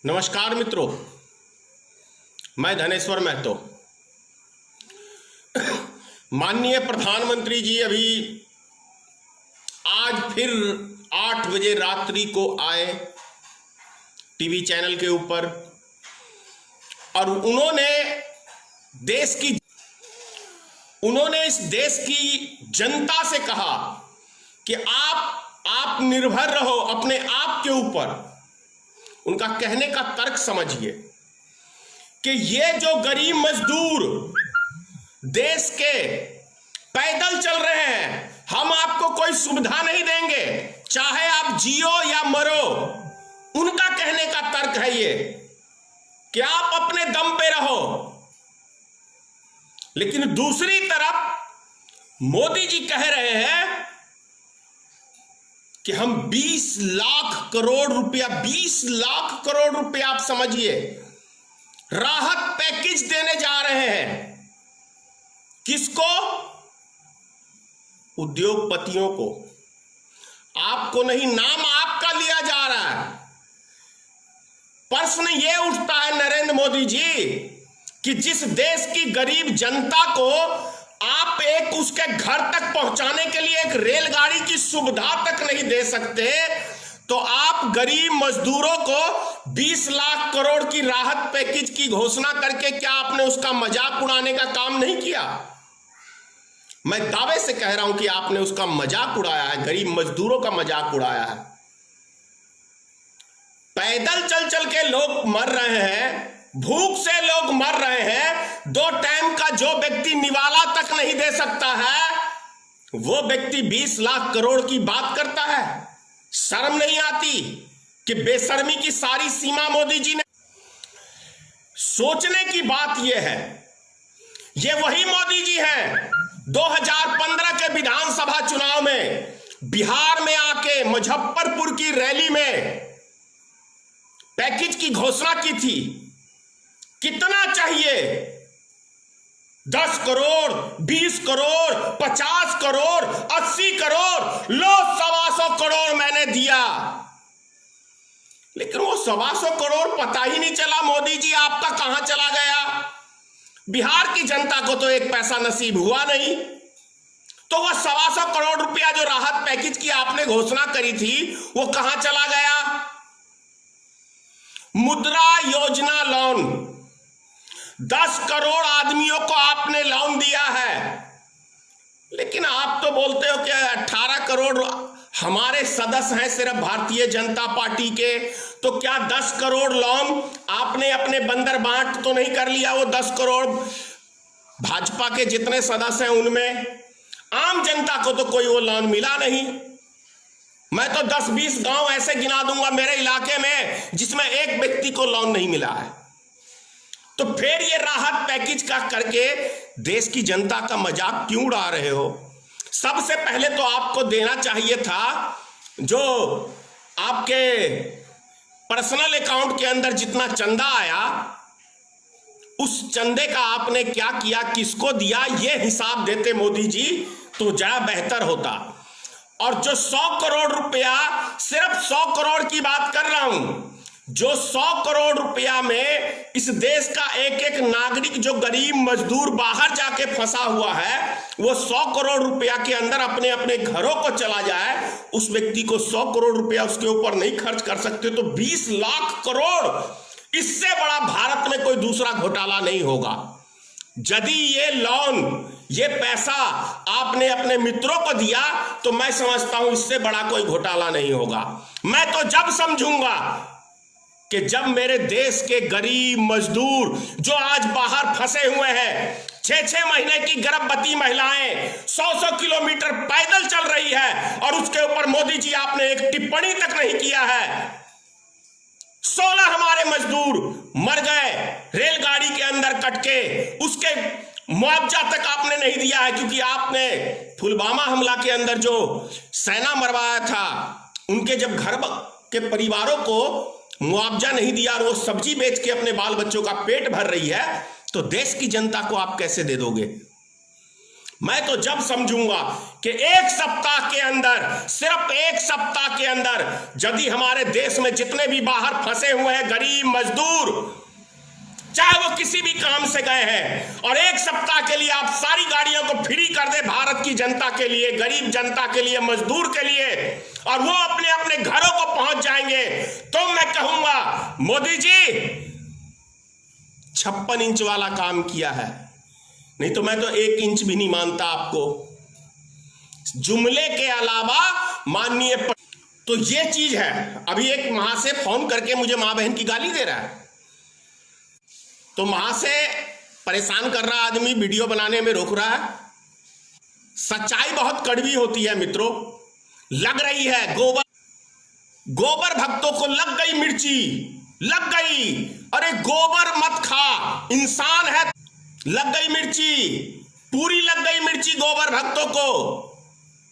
नमस्कार मित्रों, मैं धनेश्वर महतो। माननीय प्रधानमंत्री जी अभी आज फिर 8 बजे रात्रि को आए टीवी चैनल के ऊपर और उन्होंने इस देश की जनता से कहा कि आप निर्भर रहो अपने आप के ऊपर। उनका कहने का तर्क समझिए कि ये जो गरीब मजदूर देश के पैदल चल रहे हैं, हम आपको कोई सुविधा नहीं देंगे, चाहे आप जियो या मरो। उनका कहने का तर्क है ये कि आप अपने दम पे रहो। लेकिन दूसरी तरफ मोदी जी कह रहे हैं कि हम 20 लाख करोड़ रुपया आप समझिए राहत पैकेज देने जा रहे हैं। किसको? उद्योगपतियों को। आपको नहीं, नाम आपका लिया जा रहा है। प्रश्न यह उठता है नरेंद्र मोदी जी कि जिस देश की गरीब जनता को आप उसके घर तक पहुंचाने के लिए एक रेलगाड़ी की सुविधा तक नहीं दे सकते, तो आप गरीब मजदूरों को 20 लाख करोड़ की राहत पैकेज की घोषणा करके क्या आपने उसका मजाक उड़ाने का काम नहीं किया? मैं दावे से कह रहा हूं कि आपने उसका मजाक उड़ाया है, गरीब मजदूरों का मजाक उड़ाया है। पैदल चल चल के लोग मर रहे हैं, भूख से लोग मर रहे हैं। 2 टाइम का जो व्यक्ति निवाला तक नहीं दे सकता है, वो व्यक्ति 20 लाख करोड़ की बात करता है। शर्म नहीं आती कि बेशर्मी की सारी सीमा मोदी जी ने। सोचने की बात यह है, ये वही मोदी जी हैं 2015 के विधानसभा चुनाव में बिहार में आके मुजफ्फरपुर की रैली में पैकेज की घोषणा की थी। कितना चाहिए? 10 करोड़, 20 करोड़, 50 करोड़, 80 करोड़, लो 125 करोड़ मैंने दिया। लेकिन वो 125 करोड़ पता ही नहीं चला मोदी जी आपका कहां चला गया। बिहार की जनता को तो एक पैसा नसीब हुआ नहीं। तो वह 125 करोड़ रुपया जो राहत पैकेज की आपने घोषणा करी थी, वो कहां चला गया? मुद्रा योजना लोन 10 करोड़ आदमियों को आपने लोन दिया है। लेकिन आप तो बोलते हो कि 18 करोड़ हमारे सदस्य हैं सिर्फ भारतीय जनता पार्टी के, तो क्या 10 करोड़ लोन आपने अपने बंदर बांट तो नहीं कर लिया? वो 10 करोड़ भाजपा के जितने सदस्य हैं उनमें आम जनता को तो कोई वो लोन मिला नहीं। मैं तो 10-20 गांव ऐसे गिना दूंगा मेरे इलाके में जिसमें एक व्यक्ति को लोन नहीं मिला है। तो फिर ये राहत पैकेज का करके देश की जनता का मजाक क्यों उड़ा रहे हो? सबसे पहले तो आपको देना चाहिए था जो आपके पर्सनल अकाउंट के अंदर जितना चंदा आया, उस चंदे का आपने क्या किया, किसको दिया, ये हिसाब देते मोदी जी तो ज्यादा बेहतर होता। और जो 100 करोड़ रुपया, सिर्फ 100 करोड़ की बात कर रहा हूं, जो 100 करोड़ रुपया में इस देश का एक एक नागरिक जो गरीब मजदूर बाहर जाके फंसा हुआ है, वो 100 करोड़ रुपया के अंदर अपने अपने घरों को चला जाए, उस व्यक्ति को 100 करोड़ रुपया उसके ऊपर नहीं खर्च कर सकते, तो 20 लाख करोड़, इससे बड़ा भारत में कोई दूसरा घोटाला नहीं होगा। यदि ये लोन, ये पैसा आपने अपने मित्रों को दिया, तो मैं समझता हूं इससे बड़ा कोई घोटाला नहीं होगा। मैं तो जब समझूंगा कि जब मेरे देश के गरीब मजदूर जो आज बाहर फंसे हुए हैं, 6-6 महीने की गर्भवती महिलाएं 100-100 किलोमीटर पैदल चल रही है, और उसके ऊपर मोदी जी आपने एक टिप्पणी तक नहीं किया है। 16 हमारे मजदूर मर गए रेलगाड़ी के अंदर कट के, उसके मुआवजा तक आपने नहीं दिया है, क्योंकि आपने पुलवामा हमला के अंदर जो सेना मरवाया था, उनके जब घर के परिवारों को मुआवजा नहीं दिया और वो सब्जी बेच के अपने बाल बच्चों का पेट भर रही है, तो देश की जनता को आप कैसे दे दोगे? मैं तो जब समझूंगा कि एक सप्ताह के अंदर, सिर्फ एक सप्ताह के अंदर, यदि हमारे देश में जितने भी बाहर फंसे हुए हैं गरीब मजदूर, चाहे वो किसी भी काम से गए हैं, और एक सप्ताह के लिए आप सारी गाड़ियों को फ्री कर दे भारत की जनता के लिए, गरीब जनता के लिए, मजदूर के लिए, और वो अपने अपने घरों को पहुंच जाएंगे, तो मैं कहूंगा मोदी जी 56 इंच वाला काम किया है। नहीं तो मैं तो 1 इंच भी नहीं मानता आपको। जुमले के अलावा माननीय तो ये चीज है। अभी एक महाशय फोन करके मुझे मां बहन की गाली दे रहा है, तो महाशय परेशान कर रहा आदमी वीडियो बनाने में रोक रहा है। सच्चाई बहुत कड़वी होती है मित्रों। लग रही है गोबर भक्तों को लग गई मिर्ची, लग गई। अरे गोबर मत खा, इंसान है। लग गई मिर्ची, पूरी लग गई मिर्ची गोबर भक्तों को।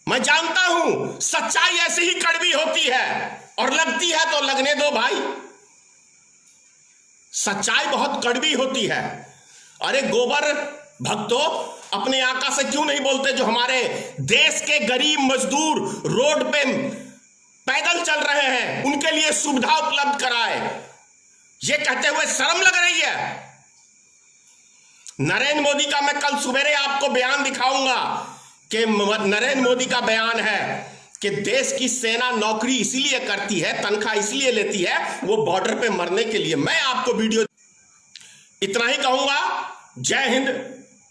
मैं जानता हूं सच्चाई ऐसे ही कड़वी होती है, और लगती है तो लगने दो भाई। सच्चाई बहुत कड़वी होती है। अरे गोबर भक्तों, अपने आका से क्यों नहीं बोलते जो हमारे देश के गरीब मजदूर रोड पे पैदल चल रहे हैं, उनके लिए सुविधा उपलब्ध कराए। ये कहते हुए शर्म लग रही है। नरेंद्र मोदी का मैं कल सवेरे आपको बयान दिखाऊंगा कि नरेंद्र मोदी का बयान है कि देश की सेना नौकरी इसीलिए करती है, तनख्वाह इसलिए लेती है, वो बॉर्डर पे मरने के लिए। मैं आपको वीडियो इतना ही कहूंगा। जय हिंद,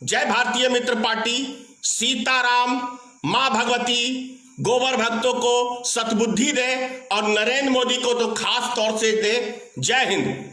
जय भारतीय मित्र पार्टी, सीताराम, मां भगवती गोबर भक्तों को सद्बुद्धि दे, और नरेंद्र मोदी को तो खास तौर से दे। जय हिंद।